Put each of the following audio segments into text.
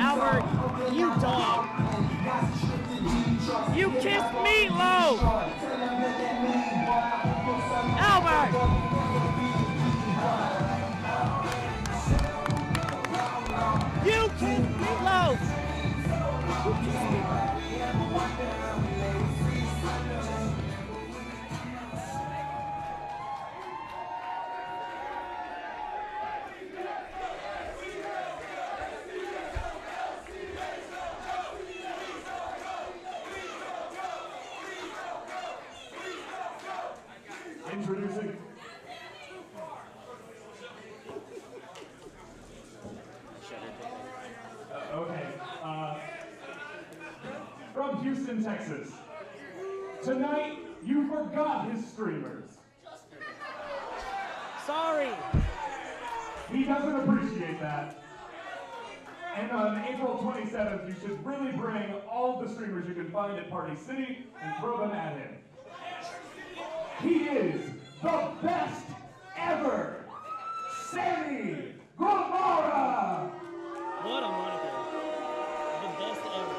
Albert, you dog. You kissed meatloaf. Albert. You kissed meatloaf. Introducing from Houston, Texas. Tonight, you forgot his streamers. Sorry. He doesn't appreciate that. And on April 27th, you should really bring all the streamers you can find at Party City and throw them at him. He is the best ever, Sammy Guevara! What a moniker. The best ever.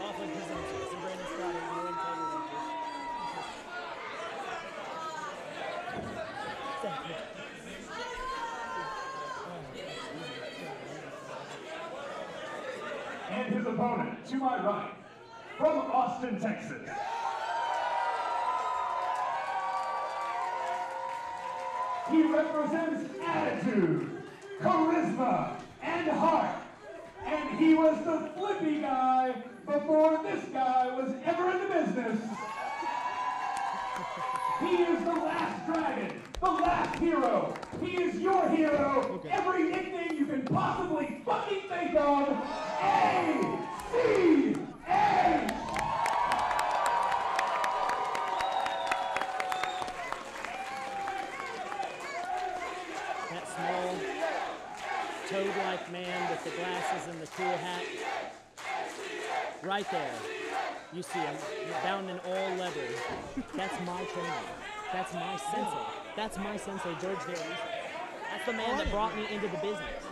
Awfully presumptuous. And Brandon Scott is your integrity. And his opponent, to my right, from Austin, Texas. He represents attitude, charisma, and heart. And he was the flippy guy before this guy was ever in the business. He is the last dragon, the last hero. He is your hero. Okay. Every nickname you can possibly fucking think of. ACH! Toad-like man with the glasses and the cool hat. Right there. You see him, bound in all leather. That's my trainer. That's my sensei. That's my sensei, George Harris. That's the man that brought me into the business.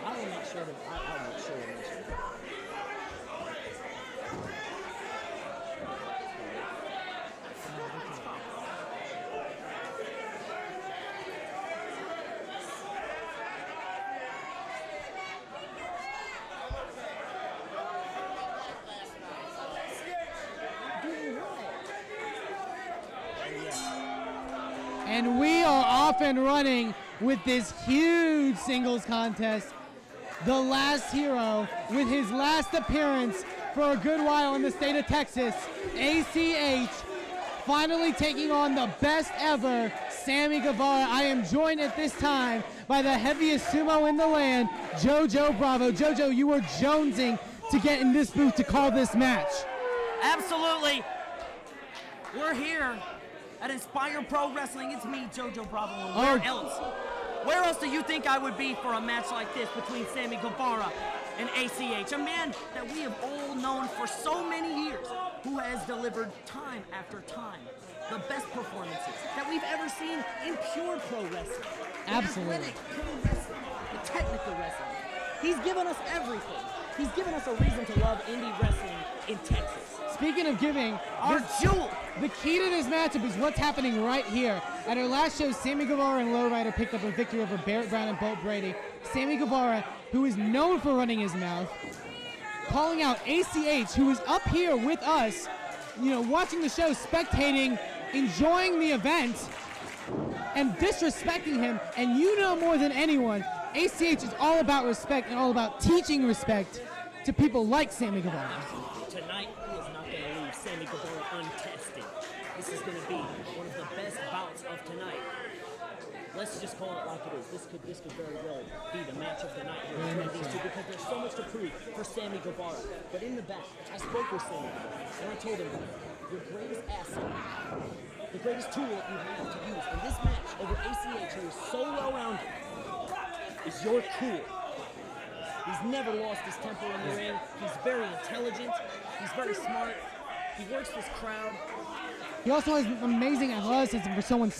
I will make sure to I'll make sure to mention it. And we are off and running with this huge singles contest. The last hero with his last appearance for a good while in the state of Texas, ACH, finally taking on the best ever, Sammy Guevara. I am joined at this time by the heaviest sumo in the land, JoJo Bravo. JoJo, you were jonesing to get in this booth to call this match. Absolutely. We're here at Inspire Pro Wrestling. It's me, JoJo Bravo. And where else do you think I would be for a match like this between Sammy Guevara and ACH, a man that we have all known for so many years, who has delivered time after time the best performances that we've ever seen in pure pro wrestling. Absolutely. The athletic pro wrestling, the technical wrestling. He's given us everything. He's given us a reason to love indie wrestling in Texas. Speaking of giving, our jewel. The key to this matchup is what's happening right here. At our last show, Sammy Guevara and Lowrider picked up a victory over Barrett Brown and Bolt Brady. Sammy Guevara, who is known for running his mouth, calling out ACH, who is up here with us, you know, watching the show, spectating, enjoying the event, and disrespecting him. And you know more than anyone, ACH is all about respect and all about teaching respect to people like Sammy Guevara. Tonight, he is not going to leave Sammy Guevara untested. This is going to be one of the best bouts of tonight. Let's just call it like it is. This could very well be the match of the night here between these two, because there's so much to prove for Sammy Guevara. But in the back, I spoke with Sammy, and I told him, your greatest asset, the greatest tool you have to use in this match over ACH, who is so well-rounded, is your cool. He's never lost his temper in the ring. He's very intelligent. He's very smart. He works this crowd. He also has amazing athleticism for someone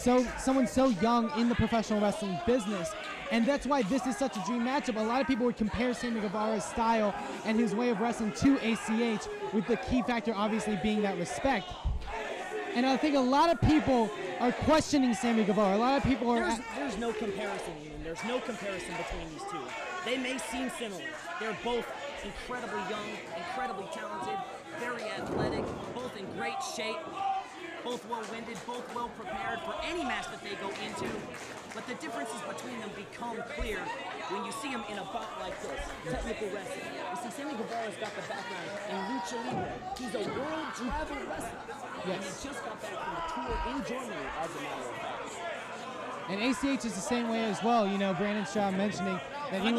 so young in the professional wrestling business. And that's why this is such a dream matchup. A lot of people would compare Sammy Guevara's style and his way of wrestling to ACH, with the key factor obviously being that respect. And I think a lot of people are questioning Sammy Guevara. A lot of people are... There's no comparison, Ian. There's no comparison between these two. They may seem similar. They're both incredibly young, incredibly talented, very athletic, both in great shape, both well-winded, both well-prepared for any match that they go into. But the differences between them become clear when you see them in a bout like this, technical wrestling. You see, Sammy Guevara's got the background in lucha libre. He's a world travel wrestler. Yes. And he just got back from a tour in Germany, as a matter of fact. And ACH is the same way as well. You know, Brandon Stroud mentioning that he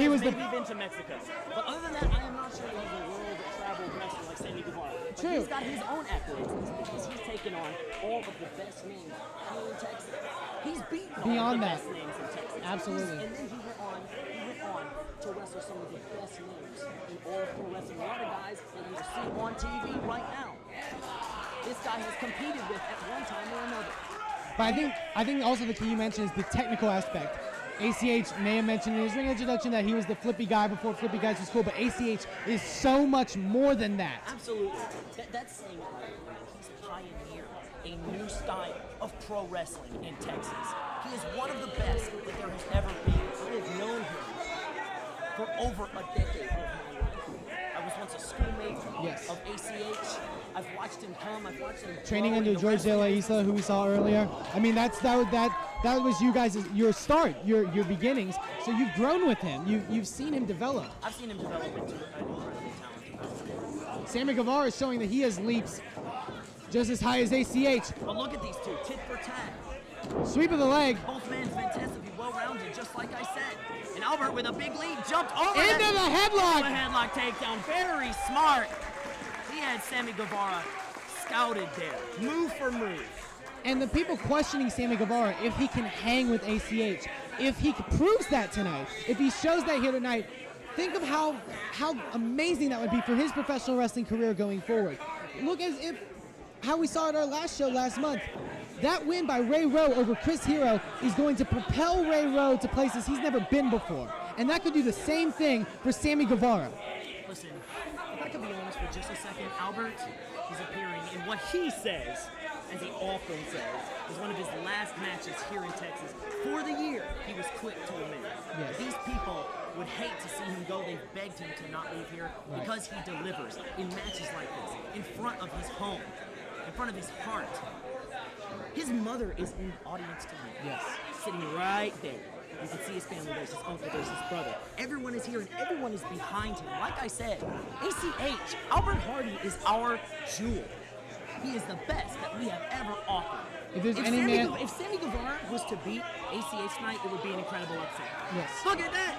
was maybe been to Mexico. But other than that, I am not sure he's a world travel wrestler like Sammy Guevara. But True. He's got his own accolades because he's taken on all of the best names here in Texas. He's beaten all of the best names in Texas. Absolutely. And then he went on to wrestle some of the best names in all of pro wrestling. A lot of guys that you see on TV right now, this guy has competed with at one time or another. But I think also the key you mentioned is the technical aspect. ACH may have mentioned in his ring introduction that he was the flippy guy before flippy guys was cool, but ACH is so much more than that. Absolutely. That's saying he's pioneered a new style of pro wrestling in Texas. He is one of the best that there has ever been. I have known him for over a decade of my life. I was once a schoolmate of ACH. I've watched him come. I've watched him training under George De La Isla, who we saw earlier. I mean, that was you guys' your start, your beginnings. So you've grown with him. You've seen him develop. I've seen him develop into an incredibly talented. Sammy Guevara is showing that he has leaps just as high as ACH. But look at these two, tit for tat. Sweep of the leg. Both men fantastically well-rounded, just like I said. And Albert, with a big lead, jumped over into the headlock. The headlock takedown, very smart. He had Sammy Guevara scouted there, move for move. And the people questioning Sammy Guevara, if he can hang with ACH, if he proves that tonight, if he shows that here tonight, think of how amazing that would be for his professional wrestling career going forward. Look how we saw at our last show last month. That win by Ray Rowe over Chris Hero is going to propel Ray Rowe to places he's never been before. And that could do the same thing for Sammy Guevara. Listen, if I could be honest for just a second, Albert is appearing in what he says, as he often says, is one of his last matches here in Texas. For the year, he was quick to admit. Yes. These people would hate to see him go. They've begged him to not leave here because he delivers in matches like this, in front of his home. in front of his heart. His mother is in the audience tonight. Yes. Sitting right there. You can see his family, there's his uncle, there's his brother. Everyone is here and everyone is behind him. Like I said, ACH, Albert Hardy is our jewel. He is the best that we have ever offered. If there's any man... If Sammy Guevara was to beat ACH tonight, it would be an incredible upset. Yes. Look at that!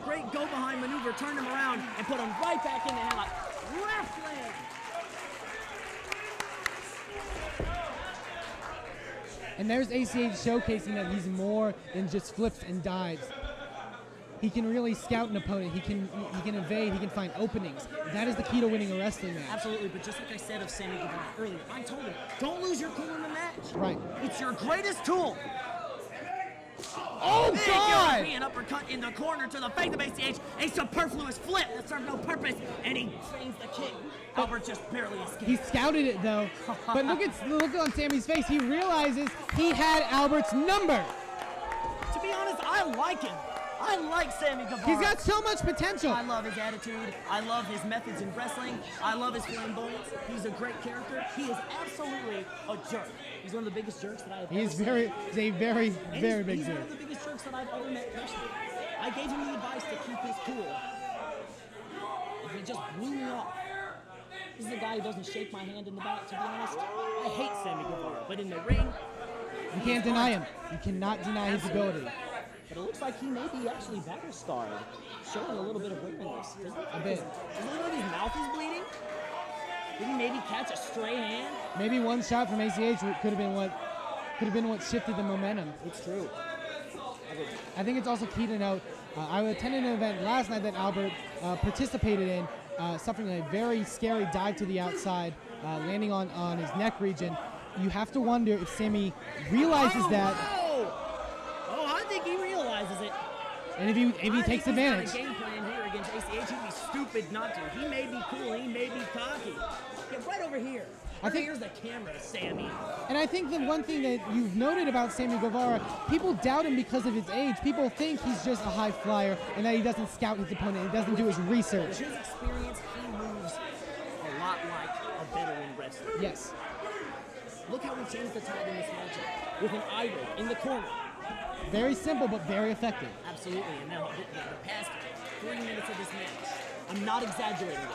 Great go-behind maneuver, turned him around and put him right back in the headlock. Left leg! And there's ACH showcasing that he's more than just flips and dives. He can really scout an opponent. He can evade. He can find openings. That is the key to winning a wrestling match. Absolutely, but just like I said of Sammy Guevara earlier, I told him, don't lose your cool in the match. Right. It's your greatest tool. Oh, Big God! European uppercut in the corner to the face of ACH. A superfluous flip that served no purpose, and he feigns the kick. Albert just barely escaped. He scouted it, though. But look on Sammy's face. He realizes he had Albert's number. To be honest, I like him. I like Sammy Guevara. He's got so much potential. I love his attitude. I love his methods in wrestling. I love his flamboyance. He's a great character. He is absolutely a jerk. He's one of the biggest jerks that I have ever seen. He's a very big jerk. He's one of the biggest jerks that I've ever met personally. I gave him the advice to keep his cool. And he just blew me off. This is a guy who doesn't shake my hand in the back, to be honest. I hate Sammy Guevara, but in the ring, you can't deny him. You cannot deny his ability. But it looks like he may be actually battle scarred, showing a little bit of weakness. A bit. Does it look like his mouth is bleeding? Did he maybe catch a stray hand? Maybe one shot from ACH could have been what shifted the momentum. It's true. I think it's also key to note. I attended an event last night that Albert participated in, suffering a very scary dive to the outside, landing on his neck region. You have to wonder if Sammy realizes that. Oh, I think he realizes it. And if he takes advantage. He's got a game plan here against ACH. He'd be stupid not to. He may be cool. He may be cocky. Get right over here. Here's the camera, Sammy. And I think the one thing that you've noted about Sammy Guevara, people doubt him because of his age. People think he's just a high flyer and that he doesn't scout his opponent. He doesn't do his research. With his experience, he moves a lot like a veteran wrestler. Yes. Look how he changed the tide in this matchup with an eye roll in the corner. Very simple, but very effective. Absolutely. And now the past 3 minutes of this match, I'm not exaggerating it,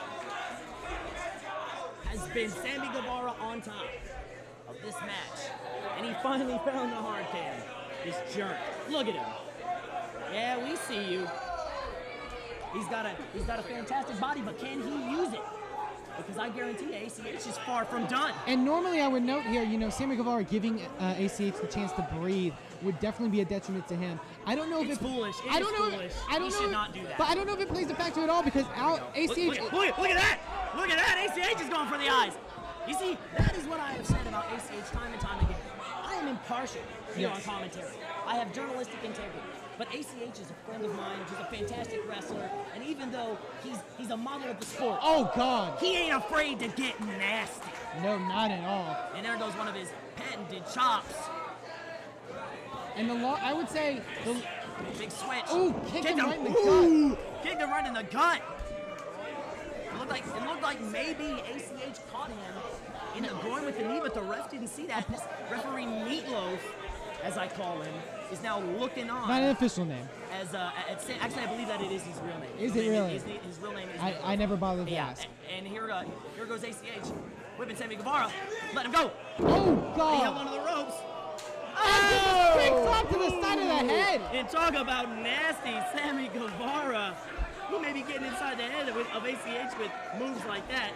has been Sammy Guevara on top of this match. And he finally found the hard cam. This jerk. Look at him. Yeah, we see you. He's got a fantastic body, but can he use it? Because I guarantee ACH is far from done. And normally I would note here, Sammy Guevara giving ACH the chance to breathe would definitely be a detriment to him. I don't know if it's foolish. I don't know. Foolish. I don't he know. should not do that. But I don't know if it plays a factor at all because ACH. Look at that! Look at that! ACH is going for the eyes. You see, that is what I have said about ACH time and time again. I am impartial here on commentary. I have journalistic integrity. But ACH is a friend of mine. He's a fantastic wrestler, and even though he's a model of the sport, oh God, he ain't afraid to get nasty. No, not at all. And there goes one of his patented chops. And I would say the big switch. Ooh, kicked him right in the gut. Kicked him right in the gut. It looked like maybe ACH caught him in the groin with the knee, but the ref didn't see that. This referee Meatloaf, as I call him, is now looking on. Not an official name. Actually, I believe that it is his real name. Is it really? His real name is. I never bothered to ask. And here goes ACH, whipping Sammy Guevara. Let him go. Oh God! He held onto the ropes. Oh! Big slap to the side of the head. And talk about nasty, Sammy Guevara. He may be getting inside the head of ACH with moves like that.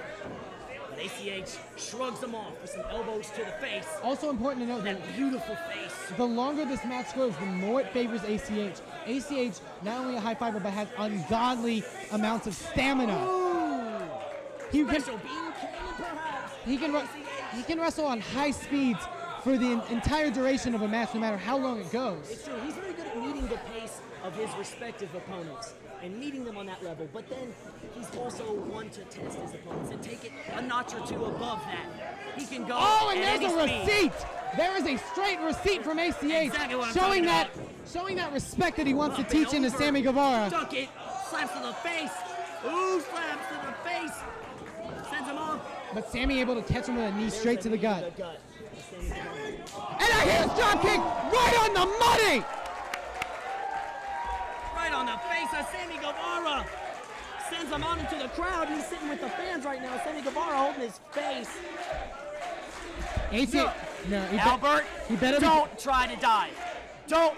But ACH shrugs them off with some elbows to the face. Also important to note that beautiful face. The longer this match goes, the more it favors ACH. ACH, not only a high fiber, but has ungodly amounts of stamina. Ooh. Special beam cannon, perhaps. He can wrestle on high speeds for the entire duration of a match, no matter how long it goes. It's true. He's very good at meeting the pace of his respective opponents and meeting them on that level. But then he's also one to test his opponents and take it a notch or two above that. He can go. Oh, and at there's any a receipt. There is a straight receipt from ACH, exactly what I'm showing that respect that he wants to Up teach and into over. Sammy Guevara. Duck it, slaps to the face. Ooh, slaps to the face. Sends him off. But Sammy able to catch him with a knee straight to the gut. And a huge drop kick right on the money! Right on the face of Sammy Guevara. Sends him out into the crowd. He's sitting with the fans right now. Sammy Guevara holding his face. ACH. No, Albert, he better don't try to dive. Don't.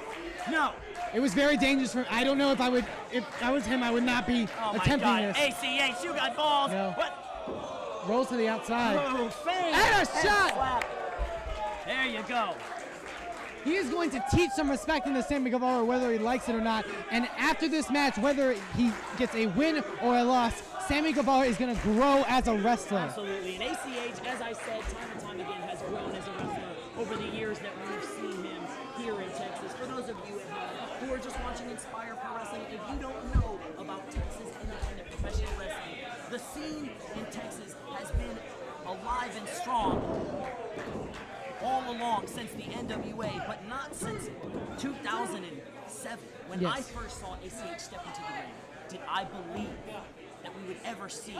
No. It was very dangerous for him. I don't know if I would, if I was him, I would not be attempting this. ACH, you got balls. No. What? Rolls to the outside. Oh, fade. And a shot! Slap. There you go. He is going to teach some respect into Sammy Guevara whether he likes it or not. And after this match, whether he gets a win or a loss, Sammy Guevara is going to grow as a wrestler. Absolutely. And ACH, as I said, time and time again, has grown as a wrestler over the years that we've seen him here in Texas. For those of you at home who are just watching Inspire Pro Wrestling, if you don't know about Texas independent professional wrestling, the scene in Texas has been alive and strong all along since the NWA, but not since 2007. When I first saw ACH step into the ring, did I believe that we would ever see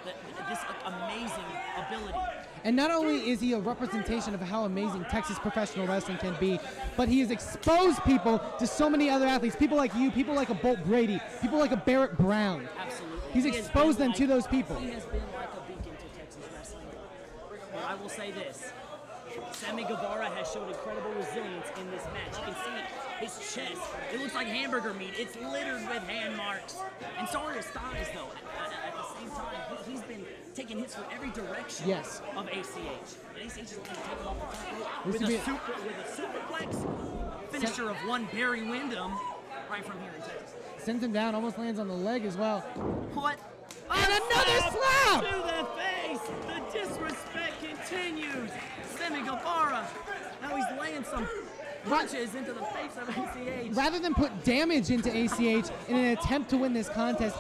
this amazing ability. And not only is he a representation of how amazing Texas professional wrestling can be, but he has exposed people to so many other athletes, people like you, people like a Bolt Brady, people like a Barrett Brown. Absolutely. He's exposed them to those people. He has been like a beacon to Texas wrestling. But I will say this. Sammy Guevara has showed incredible resilience in this match. You can see his chest. It looks like hamburger meat. It's littered with hand marks. And so are his thighs, though. At the same time, he's been taking hits from every direction of ACH. And ACH is going to take him off the top rope with a superplex. Finisher of one Barry Windham right from here in Texas. Sends him down, almost lands on the leg as well. What? And another slap! To the face! The disrespect continues! Sammy Guevara, now he's laying some punches into the face of ACH. Rather than put damage into ACH in an attempt to win this contest,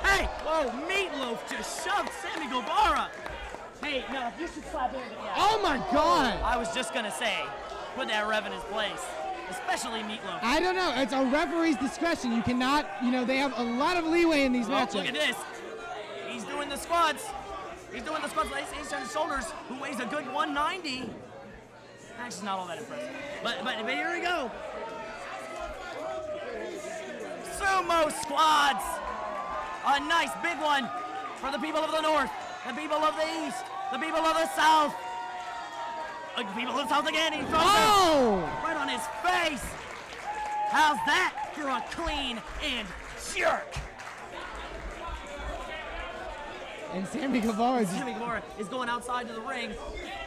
hey, whoa, Meatloaf just shoved Sammy Guevara. Hey, no, you should slap him. Oh my God! I was just gonna say, put that rev in his place, especially Meatloaf. I don't know, it's a referee's discretion. You cannot, they have a lot of leeway in these matches. Look at this. He's doing the squats. He's doing the squats with ACH on his shoulders, who weighs a good 190. Actually, not all that impressive. But here we go. Sumo squats. A nice big one for the people of the north, the people of the east, the people of the south. The people of the south again. He throws it right on his face. How's that for a clean and jerk? And Sammy Guevara is going outside to the ring,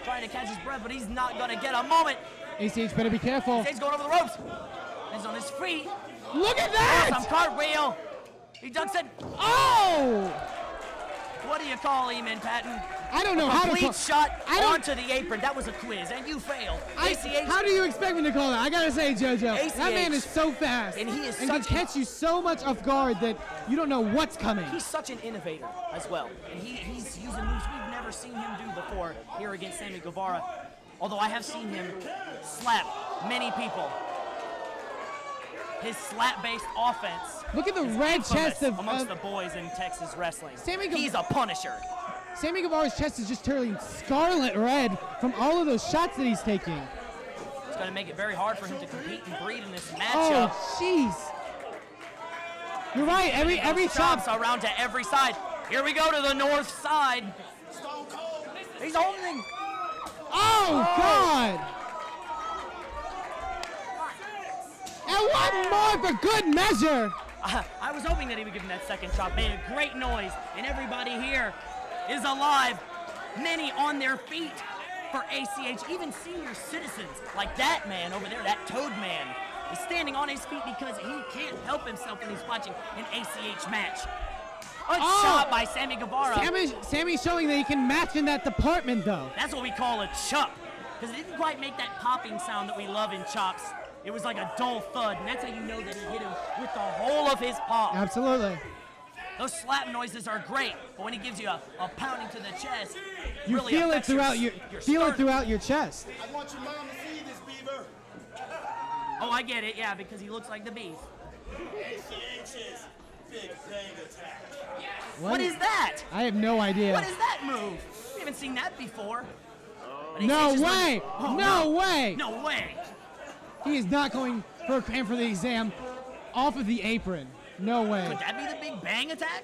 trying to catch his breath, but he's not going to get a moment. ACH better be careful. ACH going over the ropes. He's on his feet. Look at that! Some cartwheel. He ducks it. Oh! What do you call him in Patton? I don't know how to call. Complete shot onto the apron. That was a quiz, and you failed. ACH. How do you expect me to call that? I gotta say, JoJo, ACH, that man is so fast, and he is can catch you so much off guard that you don't know what's coming. He's such an innovator as well, and he's using moves we've never seen him do before here against Sammy Guevara. Although I have seen him slap many people. His slap-based offense. Look at the red chest of amongst the boys in Texas wrestling. He's a punisher. Sammy Guevara's chest is just turning scarlet red from all of those shots that he's taking. It's going to make it very hard for him to compete and breathe in this matchup. Oh, jeez. You're right. Every chops around to every side. Here we go to the north side. He's holding. Oh, God. And one more for good measure. I was hoping that he would give him that second chop. Made a great noise, and everybody here is alive. Many on their feet for ACH. Even senior citizens like that man over there, that Toad man, is standing on his feet because he can't help himself when he's watching an ACH match. A chop by Sammy Guevara. Sammy's showing that he can match in that department, though. That's what we call a chop, because it didn't quite make that popping sound that we love in chops. It was like a dull thud, and that's how you know that he hit him with the whole of his paw. Absolutely. Those slap noises are great, but when he gives you a pounding to the chest, you really feel it throughout your chest. I want your mom to see this, Beaver. Oh, I get it, yeah, because he looks like the beef. ACH is Big bang attack. What is that? I have no idea. What is that move? We haven't seen that before. But No ACH is way! Oh, No way! No way! He is not going for a cramp for the exam off of the apron. No way. Could that be the big bang attack?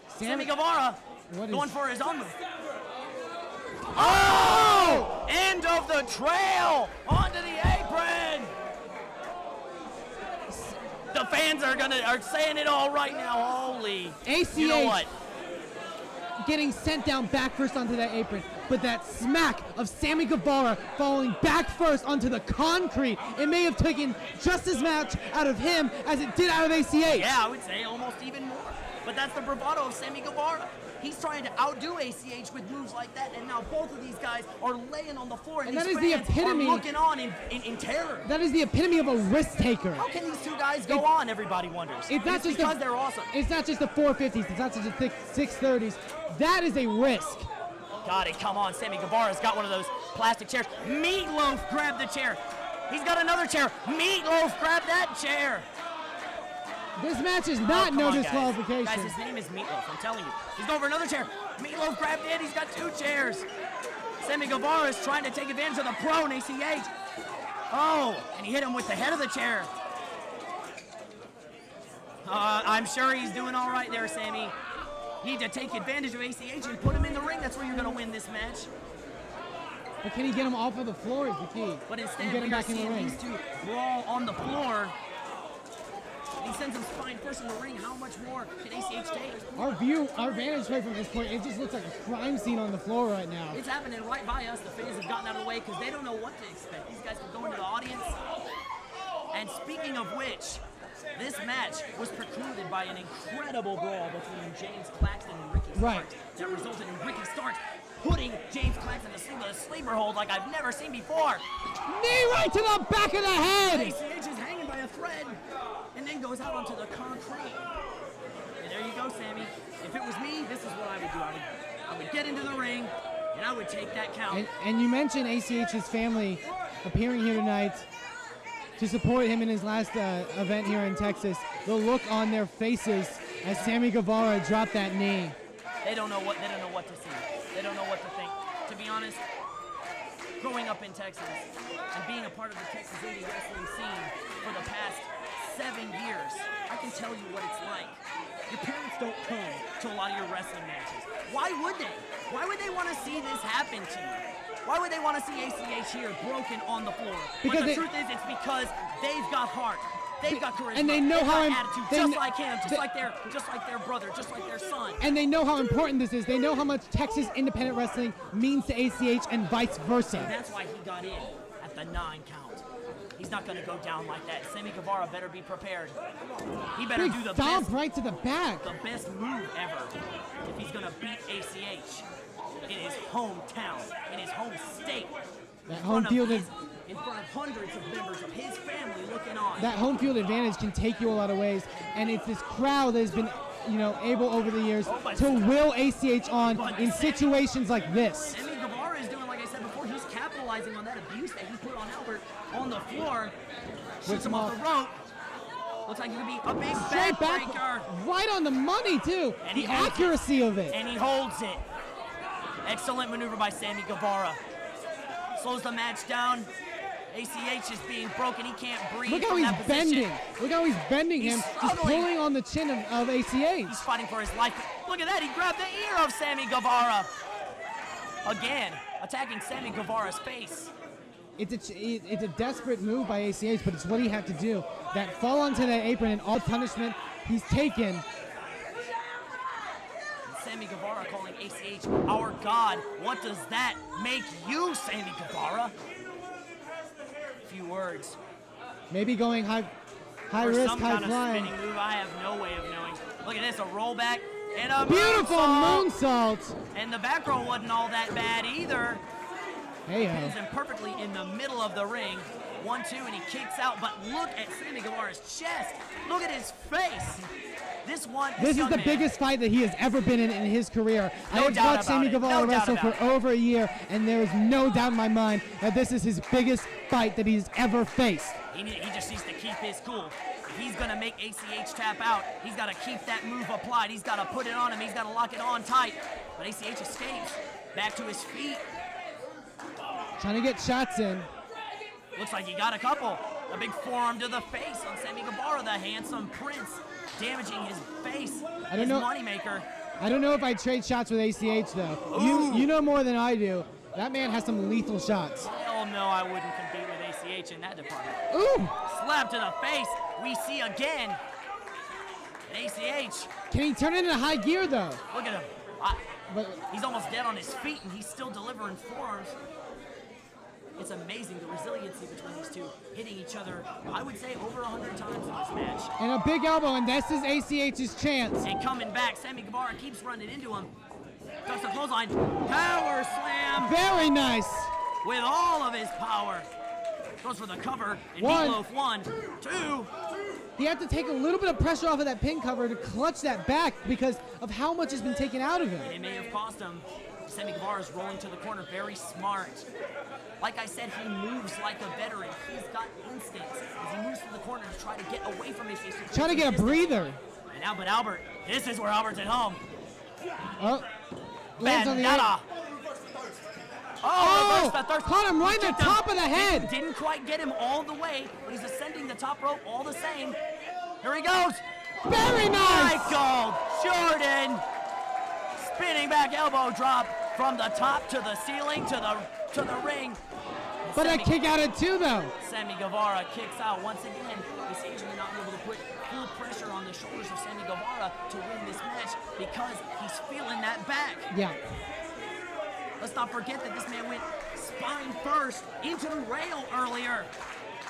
Sammy- Sammy Guevara What going is- for his own move. Oh! End of the trail onto the apron. The fans are saying it all right now. Holy! ACH You know what? getting sent down back first onto that apron, but that smack of Sammy Guevara falling back first onto the concrete, it may have taken just as much out of him as it did out of ACH. Yeah, I would say almost even more. But that's the bravado of Sammy Guevara. He's trying to outdo ACH with moves like that, and now both of these guys are laying on the floor, and And these that is the fans epitome- are looking on in terror. That is the epitome of a risk taker. How can these two guys go on, everybody wonders? It's not It's just because they're awesome. It's not just the 450s. It's not just the thick 630s. That is a risk. Got it, come on. Sammy Guevara's got one of those plastic chairs. Meatloaf grabbed the chair. He's got another chair. Meatloaf grabbed that chair. This match is not Come no on, disqualification. Guys, his name is Meatloaf, I'm telling you. He's going for another chair. Meatloaf grabbed it, he's got two chairs. Sammy Guevara is trying to take advantage of the pro in ACH. Oh, and he hit him with the head of the chair. I'm sure he's doing all right there, Sammy. You need to take advantage of ACH and put him in the ring. That's where you're going to win this match. But can he get him off of the floor is the key. But instead, And get him we are back in the seeing ring. these two brawl on the floor. He sends him spine first in the ring. How much more can ACH take? Our vantage point from this point, it just looks like a crime scene on the floor right now. It's happening right by us. The fans have gotten out of the way because they don't know what to expect. These guys can go into the audience. And speaking of which, this match was precluded by an incredible brawl between James Claxton and Ricky Starks. Right. That resulted in Ricky Starks putting James Claxton to sleep with a sleeper hold like I've never seen before. Knee right to the back of the head! ACH is hanging by a thread and then goes out onto the concrete. And there you go, Sammy. If it was me, this is what I would do. I would get into the ring and I would take that count. And you mentioned ACH's family appearing here tonight to support him in his last event here in Texas. The look on their faces as Sammy Guevara dropped that knee. They don't know what to see. They don't know what to think. To be honest, growing up in Texas and being a part of the Texas indie wrestling scene for the past 7 years, I can tell you what it's like. Your parents don't come to a lot of your wrestling matches. Why would they? Why would they want to see this happen to you? Why would they want to see ACH here broken on the floor? Because but the truth is, it's because they've got heart. They've got charisma. And they know they've how got attitude, they just kn- like him, they- just like their brother, just like their son. And they know how important this is. They know how much Texas independent wrestling means to ACH and vice versa. And that's why he got in at the 9 count. He's not going to go down like that. Sammy Guevara better be prepared. He better Big do the stomp best, right to the back. the best move ever if he's going to beat ACH in his hometown, in his home state. That in home front of field his- in front of hundreds of members of his family looking on. That home field advantage can take you a lot of ways, and it's this crowd that has been, able over the years to will ACH on in situations like this. Sammy Guevara is doing, like I said before, he's capitalizing on that abuse that he put on Albert on the floor. Shoots him off the rope. Looks like it could be a big Straight back, backbreaker. right on the money too. And he The holds it. accuracy of it. And he holds it. Excellent maneuver by Sammy Guevara. Slows the match down. ACH is being broken. He can't breathe. Look how from he's that position. bending. Look how he's bending He's him, just struggling. pulling on the chin of ACH. He's fighting for his life. Look at that. He grabbed the ear of Sammy Guevara. Again, attacking Sammy Guevara's face. It's a desperate move by ACH, but it's what he had to do. That fall onto that apron and all the punishment he's taken. Sammy Guevara calling ACH our God. What does that make you, Sammy Guevara? Few words. Maybe going high For risk, some high kind of flying. spinning move, I have no way of knowing. Look at this, a rollback and a Beautiful moonsault. moonsault. And the back row wasn't all that bad either. Hey, Pins him perfectly in the middle of the ring. 1-2, and he kicks out. But look at Sammy Guevara's chest. Look at his face. This This is young the man, biggest fight that he has ever been in his career. I have doubt watched about Sammy it. Guevara No doubt wrestle for about it. over a year, and there is no doubt in my mind that this is his biggest fight that he's ever faced. He just needs to keep his cool. If he's going to make ACH tap out. He's got to keep that move applied. He's got to put it on him. He's got to lock it on tight. But ACH escapes. Back to his feet. Trying to get shots in. Looks like he got a couple. A big forearm to the face on Sammy Guevara, the handsome prince, damaging his face, his moneymaker. I don't know if I trade shots with ACH, though. You know more than I do. That man has some lethal shots. Hell no, I wouldn't compete with ACH in that department. Ooh! Slap to the face. We see again. ACH. Can he turn it into high gear, though? Look at him. He's almost dead on his feet, and he's still delivering forearms. It's amazing the resiliency between these two, hitting each other, I would say, over 100 times in this match. And a big elbow, and this is ACH's chance. And coming back, Sammy Guevara keeps running into him. Ducks the clothesline. Power slam. Very nice. With all of his power. Goes for the cover. And Meatloaf 1, 2. He had to take a little bit of pressure off of that pin cover to clutch that back because of how much has been taken out of him. And it may have cost him. Sammy Guevara is rolling to the corner, very smart. Like I said, he moves like a veteran. He's got instincts as he moves to the corner to try to get away from ACH. Trying to get a breather. And now, but Albert, this is where Albert's at home. Oh, lands on the end. Oh, reverse the thirst. Caught him right in the top of the head. Didn't quite get him all the way, but he's ascending the top rope all the same. Here he goes. Very nice. Michael Jordan. Spinning back elbow drop from the top to the ceiling to the ring. But a kick out at 2, though. Sammy Guevara kicks out once again. ACH may not be able to put full pressure on the shoulders of Sammy Guevara to win this match because he's feeling that back. Yeah. Let's not forget that this man went spine first into the rail earlier.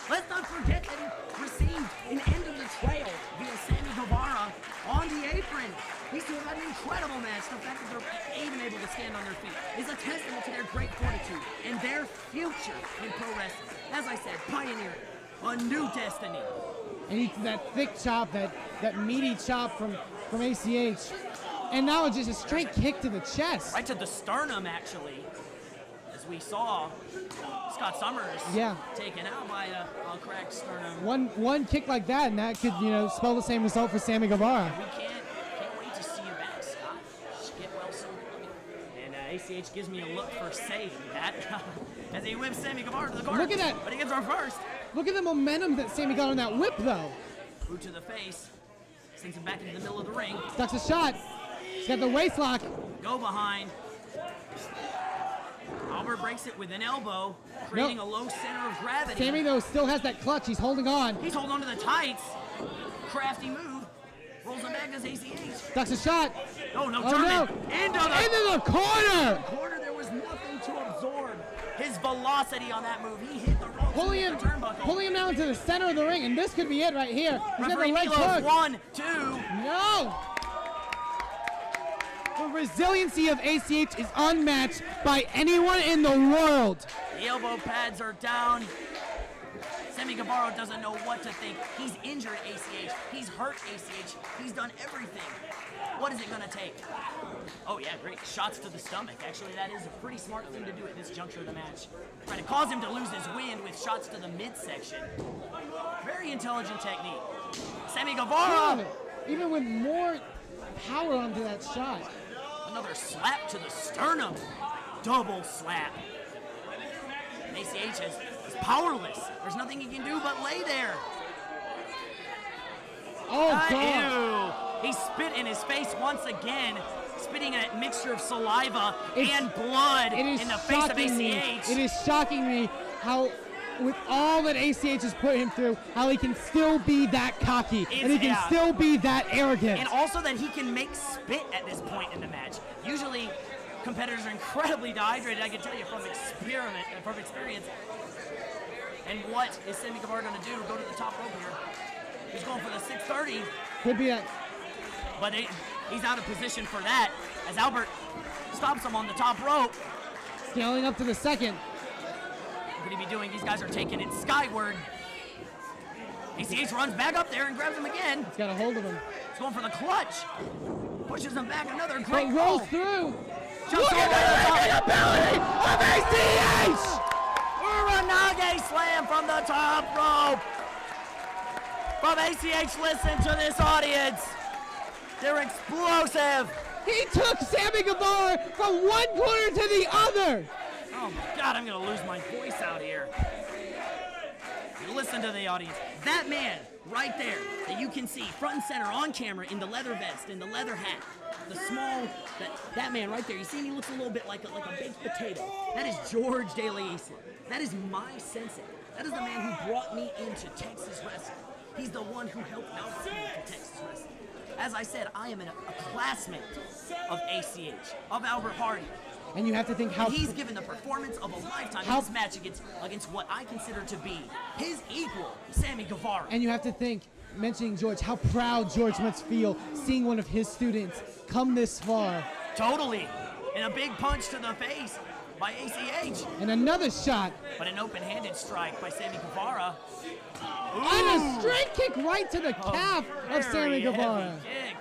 Let's not forget that he received an end of the trail via Sammy Guevara on the apron. These two have had an incredible match. The fact that they're even able to stand on their feet is a testament to their great fortitude and their future in pro wrestling. As I said, pioneering a new destiny. And that thick chop, that meaty chop from ACH. And now it's just a straight kick to the chest. Right to the sternum, actually. As we saw Scott Summers taken out by a cracked sternum. One kick like that, and that could, spell the same result for Sammy Guevara. We can't wait to see you back, Scott. Get well soon. And ACH gives me a look for saying that as he whips Sammy Guevara to the corner. Look at that. But he gets our first. Look at the momentum that Sammy got on that whip, though. Boot to the face. Sends him back into the middle of the ring. Ducks a shot. He's got the waist lock. Go behind. Albert breaks it with an elbow, creating a low center of gravity. Sammy, though, still has that clutch. He's holding on. He's holding on to the tights. Crafty move. Rolls him back as ACH. Ducks a shot. Oh, no, no. Into the corner. There was nothing to absorb. His velocity on that move. He hit the ropes. Pulling him down to the center of the ring, and this could be it right here. He's got the legs hooked. 1, 2. No. The resiliency of ACH is unmatched by anyone in the world. The elbow pads are down. Sammy Guevara doesn't know what to think. He's injured ACH. He's hurt ACH. He's done everything. What is it going to take? Oh, yeah, great. Shots to the stomach. Actually, that is a pretty smart thing to do at this juncture of the match. Trying to cause him to lose his wind with shots to the midsection. Very intelligent technique. Sammy Guevara. Even with more power onto that shot. Another slap to the sternum. Double slap. And ACH is powerless. There's nothing he can do but lay there. Oh, God. Ew. He spit in his face once again, spitting a mixture of saliva and blood in the face of ACH. It is shocking me how, with all that ACH has put him through, how he can still be that cocky and he can still be that arrogant. And also that he can make spit at this point in the match. Usually, competitors are incredibly dehydrated, I can tell you from experience. And what is Sammy Guevara going to do? Go to the top rope here. He's going for the 630. Could be that. But he's out of position for that as Albert stops him on the top rope. Scaling up to the second. What could he be doing? These guys are taking it skyward. ACH runs back up there and grabs him again. He's got a hold of him. He's going for the clutch. Pushes him back. Another great but rolls through. Look at the ability of ACH! Uranage slam from the top rope. from ACH, listen to this audience. They're explosive. He took Sammy Guevara from one corner to the other. Oh my God, I'm gonna lose my voice out here. Listen to the audience. That man right there that you can see front and center on camera in the leather vest, in the leather hat, the small, that man right there, you see him, he looks a little bit like a baked potato. That is George De La Isa. That is my sensei. That is the man who brought me into Texas wrestling. He's the one who helped out me into Texas wrestling. As I said, I am a classmate of ACH, of Albert Hardy. And you have to think how and he's given the performance of a lifetime in this match against what I consider to be his equal, Sammy Guevara. And you have to think, mentioning George, how proud George must feel seeing one of his students come this far. Totally. And a big punch to the face by ACH. And another shot. But an open-handed strike by Sammy Guevara. Ooh. And a straight kick right to the calf of Sammy Guevara. Kick.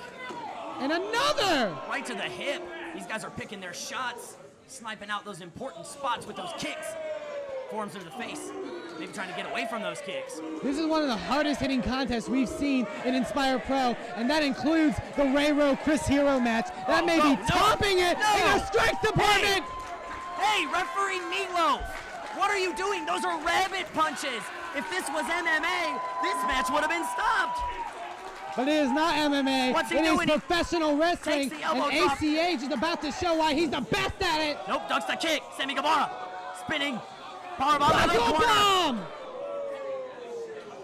And another! Right to the hip. These guys are picking their shots, sniping out those important spots with those kicks. Forms to the face. Maybe trying to get away from those kicks. This is one of the hardest hitting contests we've seen in Inspire Pro, and that includes the Ray Rowe Chris Hero match. That may be topping it in the strikes department! Hey, referee Meatloaf! What are you doing? Those are rabbit punches! If this was MMA, this match would have been stopped! But it is not MMA. What's he it doing? is professional wrestling, and drop. ACH is about to show why he's the best at it. Nope, ducks the kick. Sammy Guevara spinning. Powerbomb out of the Buckle bomb!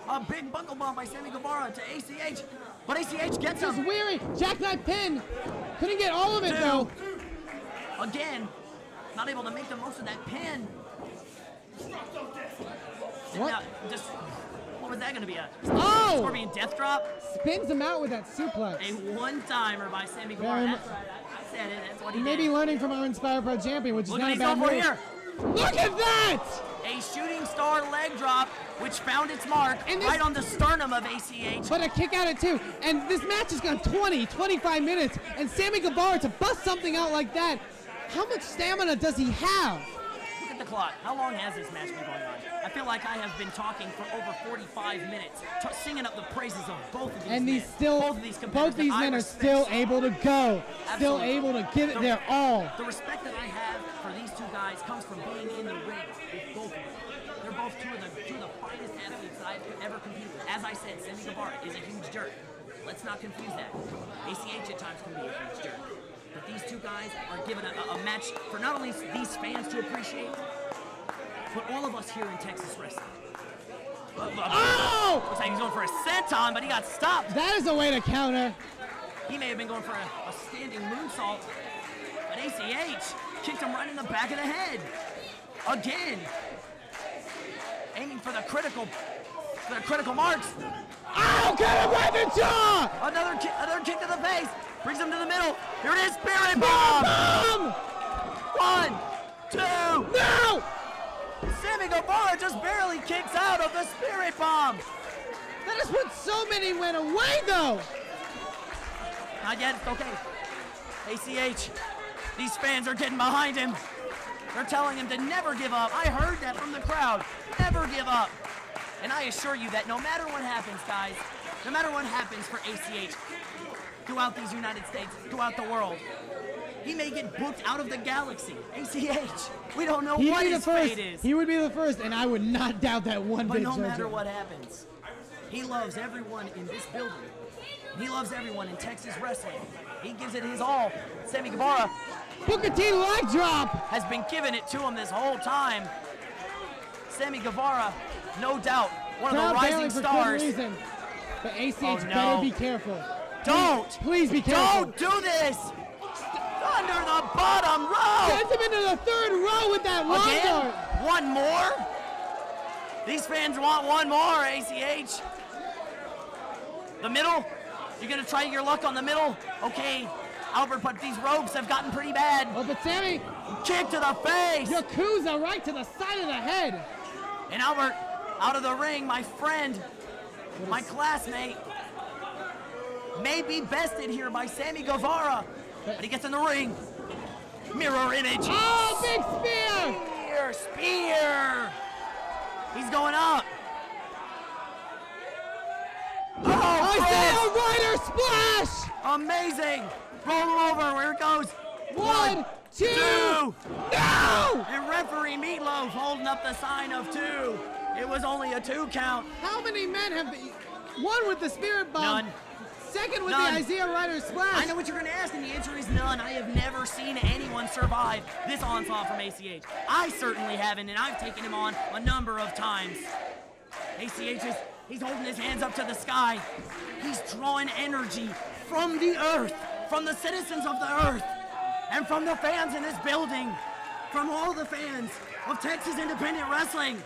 A big buckle bomb by Sammy Guevara to ACH. But ACH gets him. Just weary. Jackknife pin. Couldn't get all of it, though. Again, not able to make the most of that pin. What? Now, what was that going to be? Scorpion death drop? Spins him out with that suplex. A one-timer by Sammy Guevara. That's right. I said it. That's what he did. He may be learning from our Inspire Pro champion, which is not a bad move. Here. Look at that! A shooting star leg drop, which found its mark right on the sternum of ACH. But a kick out of two. And this match has gone 20, 25 minutes. And Sammy Guevara, to bust something out like that, how much stamina does he have? Look at the clock. How long has this match been going on? I feel like I have been talking for over 45 minutes, singing up the praises of both of these and men. Both these men are still able to go, still able to give it their all. The respect that I have for these two guys comes from being in the ring with both of them. They're both two of the finest athletes that I've ever competed with. As I said, Sammy Guevara is a huge jerk. Let's not confuse that. ACH at times can be a huge jerk. But these two guys are given a match for not only these fans to appreciate, but all of us here in Texas wrestling. Oh! Looks like he's going for a senton, but he got stopped. That is a way to counter. He may have been going for a standing moonsault, but ACH kicked him right in the back of the head. Again. Aiming for the critical marks. Oh, get him right in the jaw! Another kick to the face. Brings him to the middle. Here it is, Spirit Bomb! 1, 2. No! Sammy Guevara just barely kicks out of the Spirit Bomb. That is what so many went away, though. Not yet, it's okay. ACH, these fans are getting behind him. They're telling him to never give up. I heard that from the crowd. Never give up. And I assure you that no matter what happens, guys, no matter what happens for ACH throughout these United States, throughout the world, he may get booked out of the galaxy. ACH, we don't know what his fate is. He would be the first, and I would not doubt that one bit. But no matter what happens, he loves everyone in this building. He loves everyone in Texas wrestling. He gives it his all. Sammy Guevara, Booker T leg drop, has been giving it to him this whole time. Sammy Guevara, no doubt, one of the rising stars. Reason. But ACH better be careful. Don't! Please be careful. Don't do this! Under the bottom row! Sends him into the third row with that long guard. One more? These fans want one more, ACH. The middle? You're gonna try your luck on the middle? Okay, Albert, but these ropes have gotten pretty bad. Oh, but Sammy! Kick to the face! Yakuza right to the side of the head. And Albert, out of the ring, my friend, my classmate, may be bested here by Sammy Guevara. But he gets in the ring. Mirror image. Oh, big spear! Spear! He's going up. splash! Amazing! Roll him over, where it goes. 1, 2, no! And referee Meatloaf holding up the sign of 2. It was only a 2 count. How many men have one with the Spirit Bomb? None. Second with None. the Isaiah Rider splash. I know what you're going to ask, and the answer is none. I have never seen anyone survive this onslaught from ACH. I certainly haven't, and I've taken him on a number of times. ACH he's holding his hands up to the sky. He's drawing energy from the earth, from the citizens of the earth, and from the fans in this building, from all the fans of Texas Independent Wrestling,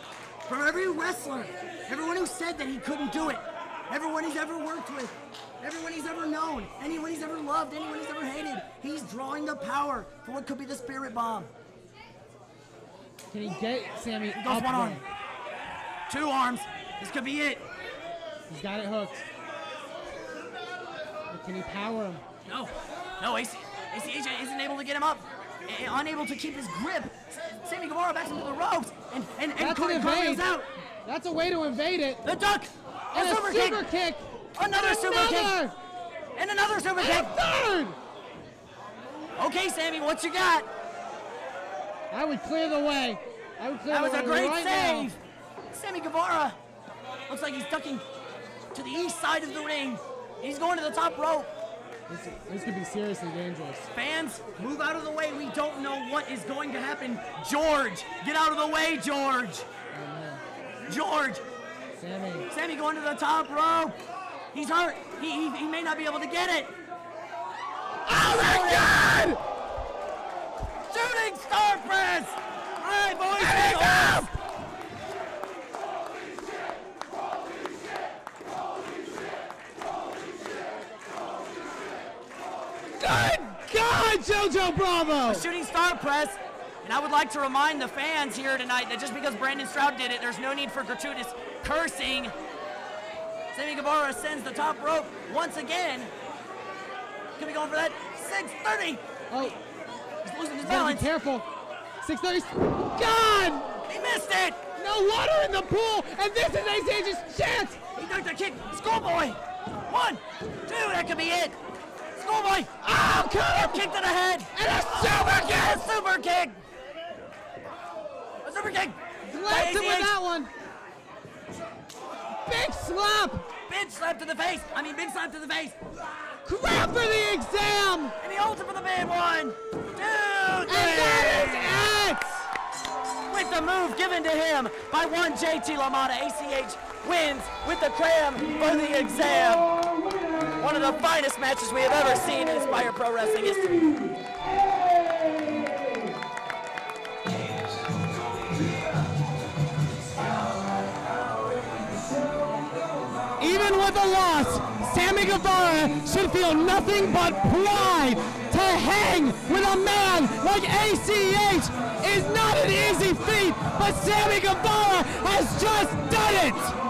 from every wrestler, everyone who said that he couldn't do it, everyone he's ever worked with, everyone he's ever known, anyone he's ever loved, anyone he's ever hated. He's drawing the power for what could be the Spirit Bomb. Can he get Sammy He goes up one arm, there? 2 arms. This could be it. He's got it hooked. But can he power him? No, ACH isn't able to get him up. Unable to keep his grip. Sammy Guevara backs into the ropes, and That's an evade. out. That's a way to invade it. The duck. And A super kick. kick. Another super kick. And another super kick. And a third. Okay, Sammy, what you got? I would clear the way. I would clear That the was way a great right save. now. Sammy Guevara looks like he's ducking to the east side of the ring. He's going to the top rope. This could be seriously dangerous. Fans, move out of the way. We don't know what is going to happen. George, get out of the way, George. Oh, no. George. Sammy going to the top rope. He's hurt. He may not be able to get it. Oh my God! Shooting star press. All right, boys. There he goes! Good God, JoJo Bravo! Shooting star press. And I would like to remind the fans here tonight that just because Brandon Stroud did it, there's no need for gratuitous cursing. Sammy Guevara sends the top rope once again. Could be going for that 630. Oh, He's losing his be balance. careful. 630. God! He missed it. No water in the pool, and this is ACH's chance! He ducked a kick. Schoolboy. 1, 2, that could be it. Schoolboy. Oh, cut him! Kick to the head. And a super kick! A super kick. A super kick. Left him with that one. Big slap! Big slap to the face. Big slap to the face. Crap for the exam! And he holds it for the big 1, 2, 3. And that is it! With the move given to him by one JT LaMotta, ACH wins with the cram for the exam. One of the finest matches we have ever seen in Inspire Pro Wrestling history. Even with a loss, Sammy Guevara should feel nothing but pride. To hang with a man like ACH is not an easy feat, but Sammy Guevara has just done it!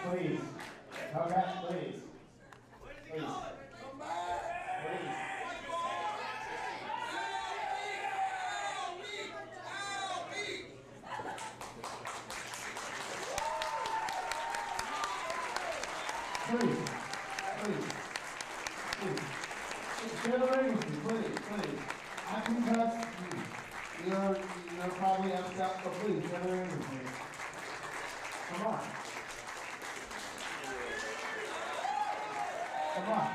Please. Okay, please. Please. Please. Please. Please. Please. Share the ring with me, please, please. I can touch you. You're probably upset, but please, share the ring with me. Come on. Come on.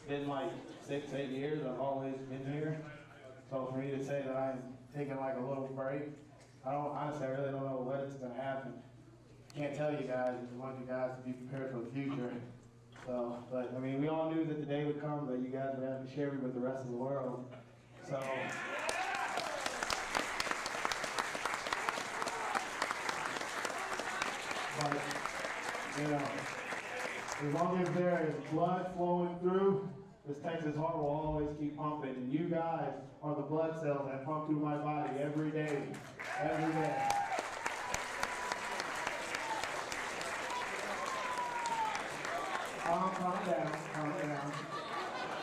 Been like 6, 8 years. I've always been here. So for me to say that I'm taking like a little break, honestly, I really don't know when it's going to happen. Can't tell you guys. I just want you guys to be prepared for the future. So, but I mean, we all knew that the day would come that you guys would have to share me with the rest of the world. So. But, you know, as long as there is blood flowing through, this Texas heart will always keep pumping. And you guys are the blood cells that pump through my body every day. Every day. Calm down, calm down.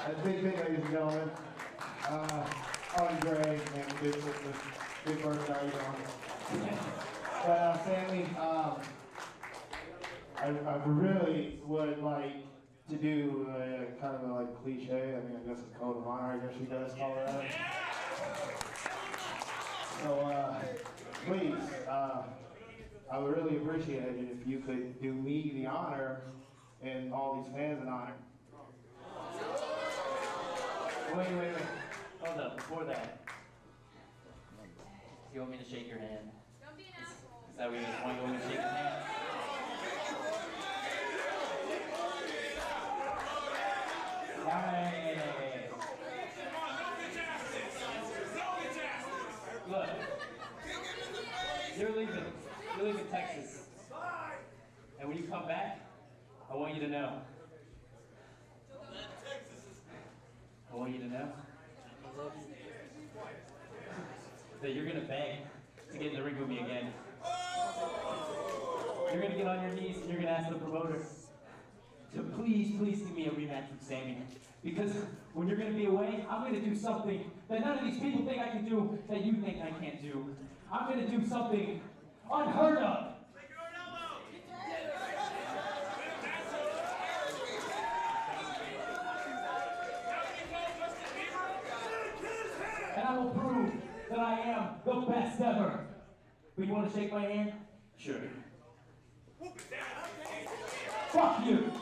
That's a big thing, ladies and gentlemen. Gray, man, good birthday, you know. But Sammy, I really would like to do kind of like cliche. I mean, I guess it's code of honor. I guess you guys call it that. So please, I would really appreciate it if you could do me the honor and all these fans an honor. Wait. Hold up, before that. You want me to shake your hand? Don't be an asshole. Is that what you just want? You want me to shake his hand? Hey. Look, you're leaving Texas. And when you come back, I want you to know. That you're gonna beg to get in the ring with me again. You're gonna get on your knees and you're gonna ask the promoter to please give me a rematch with Sammy. Because when you're gonna be away, I'm gonna do something that none of these people think I can do that you think I can't do. I'm gonna do something unheard of. And I will prove that I am the best ever. But you want to shake my hand? Sure. Fuck you!